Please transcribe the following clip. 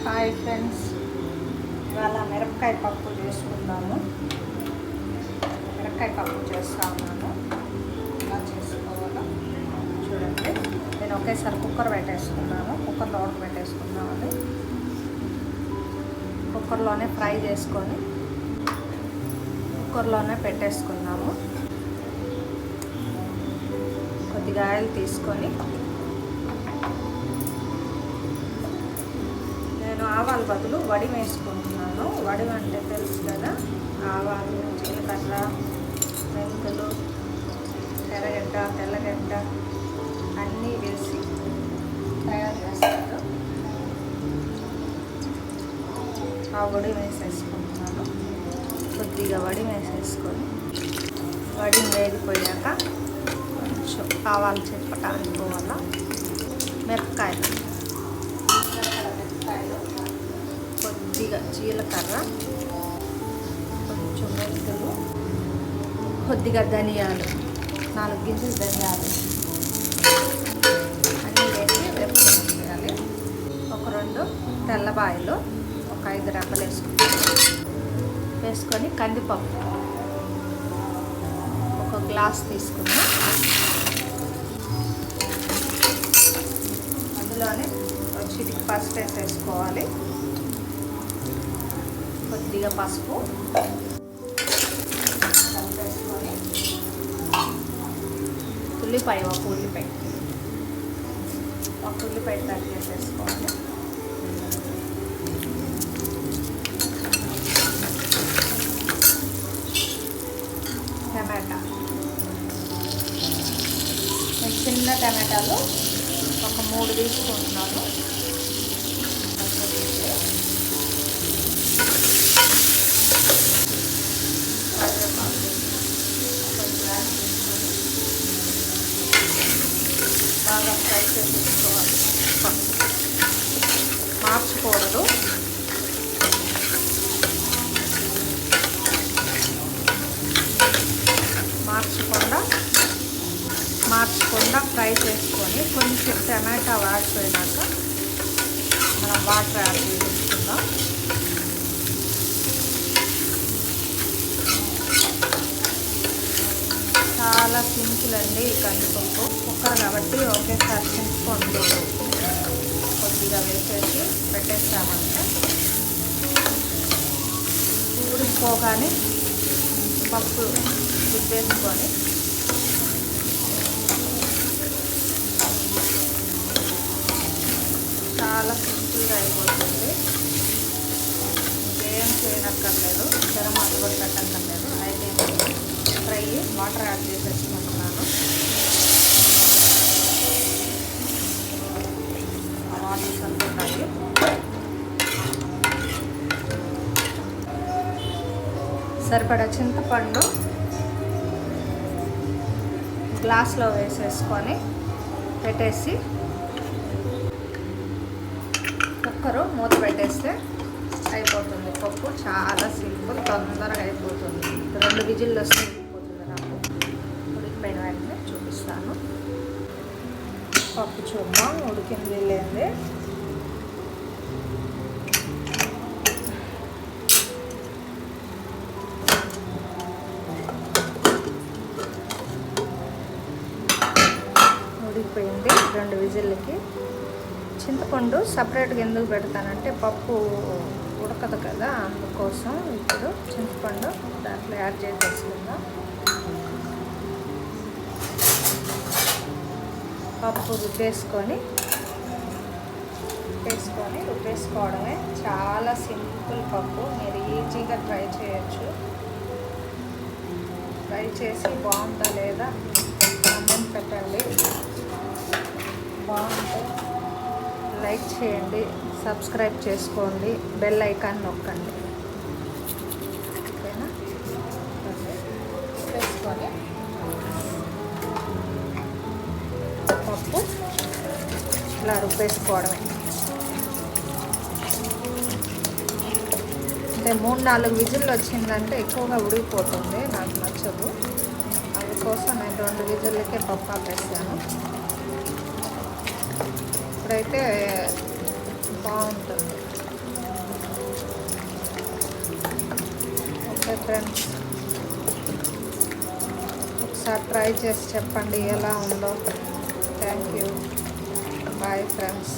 Hi friends, ఇవాళ మిరపకాయ పప్పు చేసుకుందాము. మిరపకాయ పప్పు చేస్తా ఉన్నాను. ఎలా చేసుకోవాలో చూడండి. నేను ఒకేసారి కుక్కర్ పెట్టేసుకున్నాను. కుక్కర్లో ఉడకబెట్టేసుకున్నామని కుక్కర్లోనే ఫ్రై చేసుకొని కుక్కర్లోనే పెట్టేసుకున్నాము. కొద్దిగా ఆయిల్ తీసుకొని నేను ఆవాల బదులు వడి వేసుకుంటున్నాను. వడి అంటే తెలుసు కదా, ఆవాలు, జీలకర్ర, మెంతులు, ఎర్రగడ్డ, తెల్లగడ్డ అన్నీ వేసి తయారు చేస్తాను. ఆ వడి వేసేసుకుంటున్నాను. కొద్దిగా వడి వేసేసుకొని వడి వేగిపోయాక కొంచెం ఆవాలు చిప్పటానికి పోవాల మిరపకాయలు, కొద్దిగా జీలకర్ర, కొంచెం మెంతులు, కొద్దిగా ధనియాలు, 4 గింజలు ధనియాలు అన్నీ వేసి వేపుకొని చేయాలి. ఒక 2 తెల్లబాయలు, ఒక 5 రెబ్బలు వేసుకొని కందిపప్పు ఒక గ్లాస్ తీసుకుని అందులోనే చిటికి పసుపు వేసేసుకోవాలి. కొద్దిగా పసుపు వేసుకొని ఉల్లిపాయ ఒక ఉల్లిపాయ కట్ చేసేసుకోవాలి. టమాటా, నేను చిన్న టమాటాలు ఒక 3 తీసుకుంటున్నాను. బాగా ఫ్రై చేసేసుకోవాలి. మార్చకూడదు. మార్చకుండా ఫ్రై చేసుకొని కొంచెం టమాటా వాడిపోయినాక మనం వాటర్ యాడ్ చేసుకుందాం. చాలా సింపుల్ అండి ఈ కందిపప్పు. కుక్కర్ కాబట్టి ఒకేసారి చింతపండు కొద్దిగా వేసేసి పెట్టేస్తామంటే ఉడికిపోగానే పప్పు రుబ్బేసుకొని చాలా సింపుల్గా అయిపోతుంది. ఇంకేం చేయనక్కర్లేదు, గరం కూడా పెట్టక్కర్లేదు. అయితే ఫ్రై వాటర్ యాడ్ చేసేసుకుంటున్నాను. వాటర్ సరిపోతాయి. సరిపడా చింతపండు గ్లాస్లో వేసేసుకొని పెట్టేసి కుక్కరు మూత పెట్టేస్తే అయిపోతుంది. పప్పు చాలా సింపుల్, తొందరగా అయిపోతుంది. 2 విజిల్లు వస్తే అయిపోతుంది. నాకు ఉడికిపోయిన వెంటనే చూపిస్తాను. పప్పు చూద్దాం ఉడికింది లేదే. ఉడికిపోయింది 2 విజిల్కి. చింతపండు సపరేట్గా ఎందుకు పెడతానంటే పప్పు ఉడకదు కదా, అందుకోసం. ఇప్పుడు చింతపండు దాంట్లో యాడ్ చేసేసుకుందాం. పప్పు రుబ్బేసుకోవడమే. చాలా సింపుల్ పప్పు. మీరు ఈజీగా ట్రై చేయొచ్చు. ట్రై చేసి బాగుందా లేదా కామెంట్ పెట్టండి. బాగుంటే లైక్ చేయండి, సబ్స్క్రైబ్ చేసుకోండి, బెల్ ఐకాన్ నొక్కండి. ఓకేనా? వేసుకొని పప్పు ఇలా రుబ్బేసుకోవడమే. అంటే 3-4 విజిల్లు వచ్చిందంటే ఎక్కువగా ఉడికిపోతుంది, నాకు నచ్చదు. అందుకోసం నేను 2 విజిల్లకే పప్పు ఆపేసాను. ఇప్పుడైతే బాగుంటుంది. ఫ్రెండ్స్. ఒకసారి ట్రై చేసి చెప్పండి ఎలా ఉందో. Thank you. Bye friends.